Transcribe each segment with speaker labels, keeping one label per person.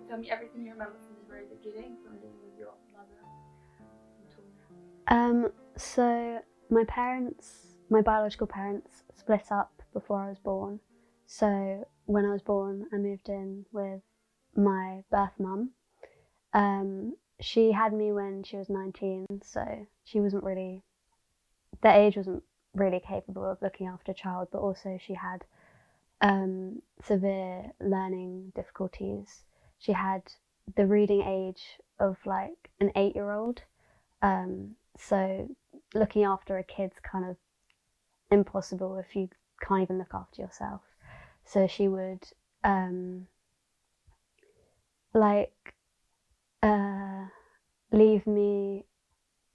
Speaker 1: Tell me everything you remember from the very beginning, from living with your mother until now.
Speaker 2: So my biological parents split up before I was born. So when I was born, I moved in with my birth mum. She had me when she was 19, so she wasn't really, the age wasn't really capable of looking after a child, but also she had severe learning difficulties. She had the reading age of like an 8-year-old. So looking after a kid's kind of impossible if you can't even look after yourself. So she would leave me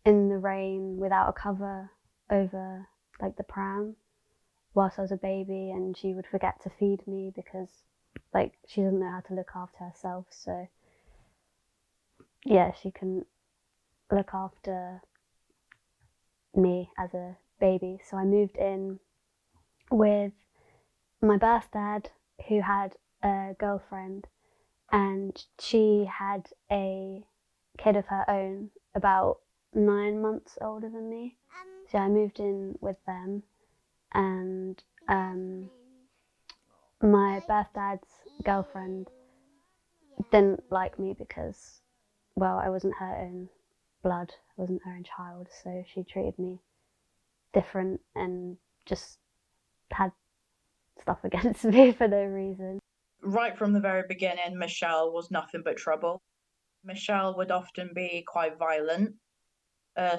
Speaker 2: in the rain without a cover over like the pram whilst I was a baby, and she would forget to feed me because like she doesn't know how to look after herself. So yeah, she couldn't look after me as a baby. So I moved in with my birth dad, who had a girlfriend, and she had a kid of her own about 9 months older than me. So I moved in with them, and my birth dad's girlfriend didn't like me because, well, I wasn't her own blood, I wasn't her own child, so she treated me different and just had stuff against me for no reason.
Speaker 3: Right from the very beginning, Michelle was nothing but trouble. Michelle would often be quite violent.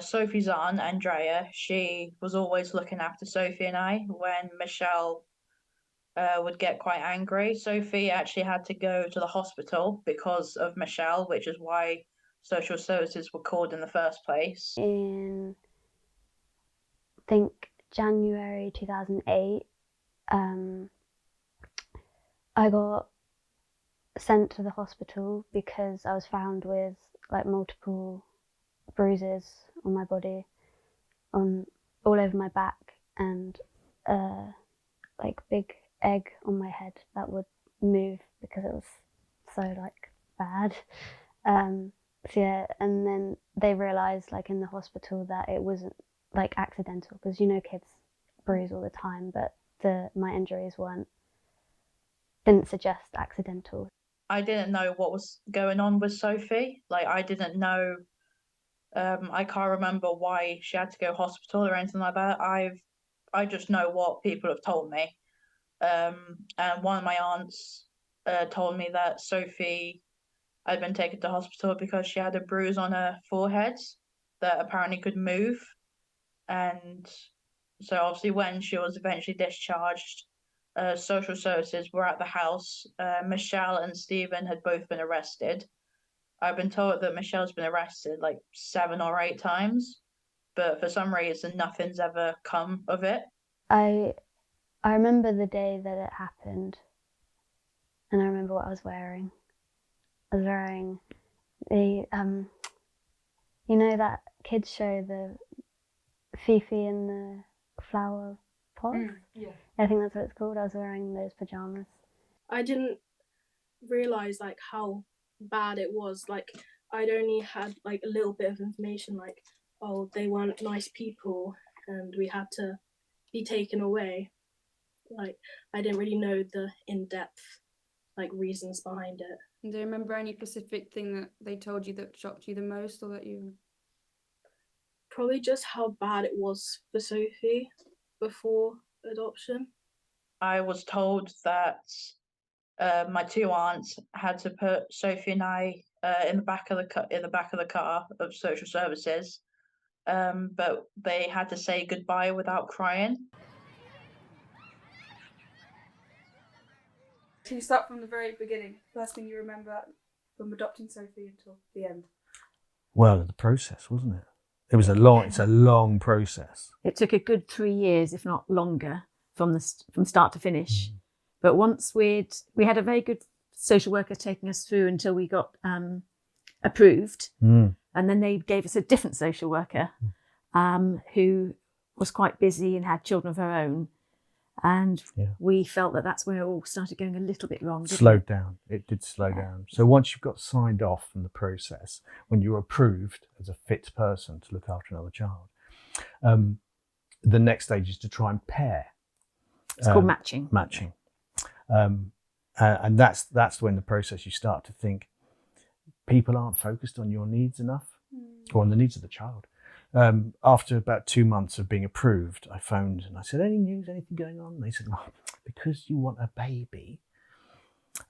Speaker 3: Sophie's aunt, Andrea, she was always looking after Sophie and I when Michelle would get quite angry. Sophie actually had to go to the hospital because of Michelle, which is why social services were called in the first place.
Speaker 2: In, I think, January 2008, I got sent to the hospital because I was found with like multiple bruises on my body, on all over my back, and like big egg on my head that would move because it was so like bad. So yeah, and then they realised like in the hospital that it wasn't like accidental, because you know kids bruise all the time, but my injuries didn't suggest accidental.
Speaker 3: I didn't know what was going on with Sophie. Like I didn't know. I can't remember why she had to go hospital or anything like that. I just know what people have told me. And one of my aunts told me that Sophie had been taken to hospital because she had a bruise on her forehead that apparently could move. And so obviously when she was eventually discharged, social services were at the house. Michelle and Stephen had both been arrested. I've been told that Michelle's been arrested like 7 or 8 times, but for some reason nothing's ever come of it.
Speaker 2: I remember the day that it happened, and I remember what I was wearing. I was wearing the you know that kids show, the Fifi in the flower pot?
Speaker 1: Yeah.
Speaker 2: I think that's what it's called. I was wearing those pajamas.
Speaker 4: I didn't realise like how bad it was. Like I'd only had like a little bit of information, like, oh, they weren't nice people and we had to be taken away. Like I didn't really know the in-depth like reasons behind it.
Speaker 1: Do you remember any specific thing that they told you that shocked you the most, or that you?
Speaker 4: Probably just how bad it was for Sophie before adoption.
Speaker 3: I was told that my 2 aunts had to put Sophie and I in the back of the car of social services, but they had to say goodbye without crying.
Speaker 1: So you start from the very beginning. First thing you remember from adopting Sophie until the end.
Speaker 5: Well, the process, wasn't it? It's a long process.
Speaker 6: It took a good 3 years, if not longer, from start to finish. But once we had a very good social worker taking us through until we got approved, and then they gave us a different social worker who was quite busy and had children of her own, and we felt that that's where it all started going a little bit wrong.
Speaker 5: Slowed down. It did slow down. So once you've got signed off from the process, when you're approved as a fit person to look after another child, the next stage is to try and pair.
Speaker 6: It's called matching.
Speaker 5: Matching. And that's when the process you start to think people aren't focused on your needs enough, or on the needs of the child. After about 2 months of being approved, I phoned and I said, any news, anything going on? And they said, because you want a baby,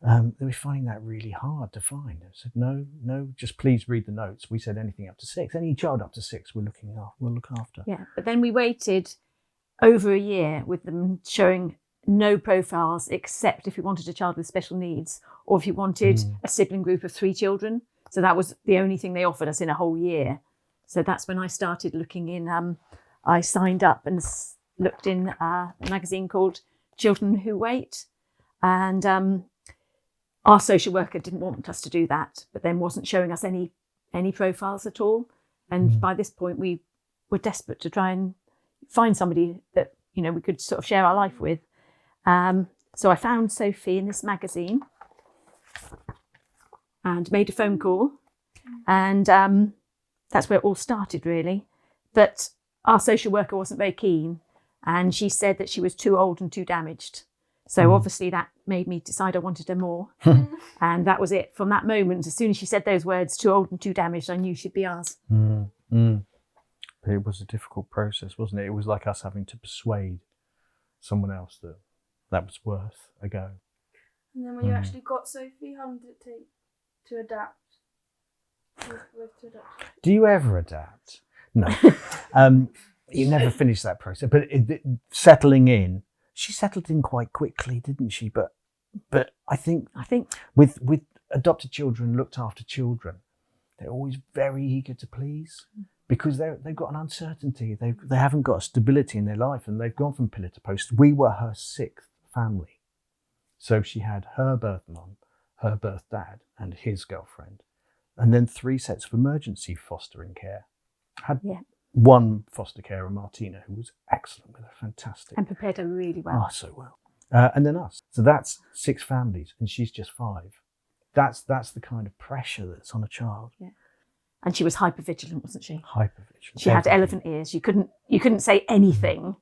Speaker 5: they were finding that really hard to find. I said, no, just please read the notes. We said anything up to 6. Any child up to 6, we'll look after.
Speaker 6: Yeah, but then we waited over a year with them showing no profiles except if you wanted a child with special needs or if you wanted a sibling group of 3 children. So that was the only thing they offered us in a whole year. So that's when I started looking in. I signed up and looked in a magazine called Children Who Wait. And our social worker didn't want us to do that, but then wasn't showing us any profiles at all. And by this point, we were desperate to try and find somebody that, we could sort of share our life with. So I found Sophie in this magazine and made a phone call. And that's where it all started, really. But our social worker wasn't very keen, and she said that she was too old and too damaged. So obviously that made me decide I wanted her more. And that was it. From that moment, as soon as she said those words, too old and too damaged, I knew she'd be ours.
Speaker 5: It was a difficult process, wasn't it? It was like us having to persuade someone else that was worth a go.
Speaker 1: And then when you actually got Sophie, how long did it take to adapt?
Speaker 5: Do you ever adapt? No. You never finish that process. But settling in, she settled in quite quickly, didn't she? But I think with adopted children, looked after children, they're always very eager to please because they've got an uncertainty. They haven't got a stability in their life, and they've gone from pillar to post. We were her 6th family. So she had her birth mum, her birth dad, and his girlfriend. And then 3 sets of emergency fostering care. Had one foster carer, Martina, who was excellent with her, fantastic.
Speaker 6: And prepared her really well.
Speaker 5: Oh, so well. And then us. So that's 6 families, and she's just 5. That's the kind of pressure that's on a child.
Speaker 6: Yeah. And she was hypervigilant, wasn't she?
Speaker 5: Hypervigilant.
Speaker 6: She had elephant ears. You couldn't say anything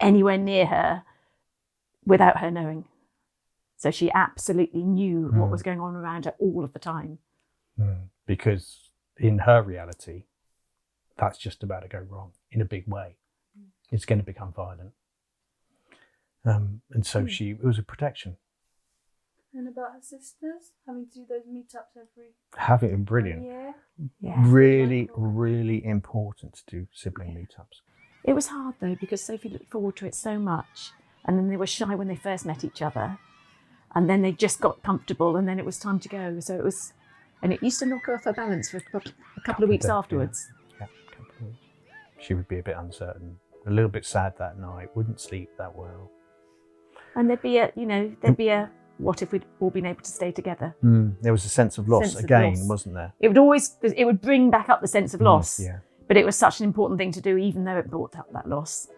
Speaker 6: anywhere near her without her knowing. So she absolutely knew what was going on around her all of the time.
Speaker 5: Because in her reality, that's just about to go wrong in a big way. It's going to become violent. And so it was a protection.
Speaker 1: And about her sisters, having to do those meetups
Speaker 5: Having brilliant.
Speaker 1: year.
Speaker 6: Yeah.
Speaker 5: Really, really important to do sibling meetups.
Speaker 6: It was hard though, because Sophie looked forward to it so much. And then they were shy when they first met each other. And then they just got comfortable, and then it was time to go. So it was, and it used to knock her off her balance for a couple of weeks afterwards.
Speaker 5: Yeah, a couple of weeks. She would be a bit uncertain, a little bit sad that night, wouldn't sleep that well.
Speaker 6: And there'd be a, what if we'd all been able to stay together?
Speaker 5: There was a sense of loss wasn't there?
Speaker 6: It would bring back up the sense of loss.
Speaker 5: Yeah.
Speaker 6: But it was such an important thing to do, even though it brought up that loss.